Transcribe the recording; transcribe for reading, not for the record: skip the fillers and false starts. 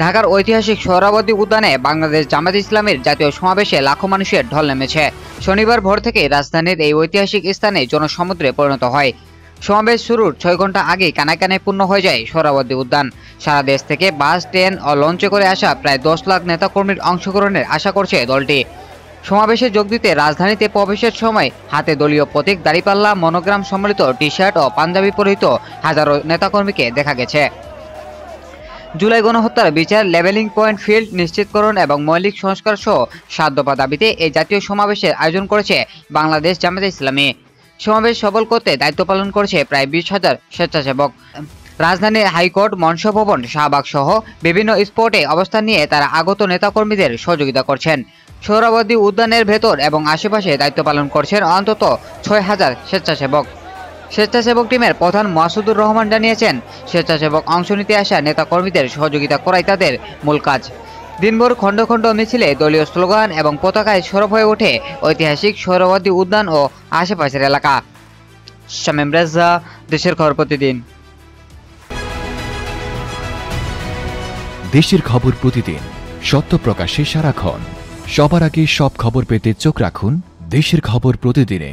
ঢাকার ঐতিহাসিক সোহরাওয়ার্দী উদ্যানে বাংলাদেশ জামায়াতে ইসলামীর জাতীয় সমাবেশে লাখো মানুষের ঢল নেমেছে। শনিবার ভোর থেকে রাজধানীর এই ঐতিহাসিক স্থানে জনসমুদ্রে পরিণত হয়। সমাবেশ শুরুর 6 ঘন্টা আগেই কানায় কানায় পূর্ণ হয়ে যায় সোহরাওয়ার্দী উদ্যান। সারা দেশ থেকে বাস, ট্রেন ও লঞ্চে করে আসা প্রায় 10 লাখ নেতাকর্মীর অংশগ্রহণের আশা করছে দলটি। সমাবেশে যোগ দিতে রাজধানীতে প্রবেশের সময় হাতে দলীয় প্রতীক, দাড়িপাল্লা, মনোগ্রাম সম্বলিত টি-শার্ট ও পাঞ্জাবি পরিহিত হাজারো নেতাকর্মীকে দেখা গেছে। জুলাই গণহত্যার বিচার, লেভেলিং পয়েন্ট ফিল্ড নিশ্চিতকরণ এবং মৌলিক সংস্কার সহ 7 দফা দাবিতে এই জাতীয় সমাবেশের আয়োজন করেছে বাংলাদেশ জামায়াতে ইসলামী। সমাবেশ সফল করতে দায়িত্ব পালন করছে প্রায় 20,000 স্বেচ্ছাসেবক। রাজধানীর হাইকোর্ট, মনসা ভবন, শাহবাগ সহ বিভিন্ন স্পটে অবস্থান নিয়ে তারা আগত নেতাকর্মীদের সহযোগিতা করছেন। সোহরাওয়ার্দী উদ্যানের ভেতর এবং আশেপাশে দায়িত্ব পালন করছেন অন্তত 6,000 স্বেচ্ছাসেবক। স্বেচ্ছাসেবক টিমের প্রধান মাসুদুর রহমান জানিয়েছেন, স্বেচ্ছাসেবক অংশ নিতে আসা নেতাকর্মীদের সহযোগিতা করাই তাদের মূল কাজ। দিনভর খণ্ড খণ্ড মিছিলে দলীয় স্লোগান এবং পতাকায় সরব হয়ে ওঠে ঐতিহাসিক সোহরাওয়ার্দী উদ্যান ও আশেপাশের এলাকা। শামীম রেজা, দেশের খবর প্রতিদিন। দেশের খবর প্রতিদিন, সত্য প্রকাশে সারাক্ষণ। সবার আগে সব খবর পেতে চোখ রাখুন দেশের খবর প্রতিদিনে।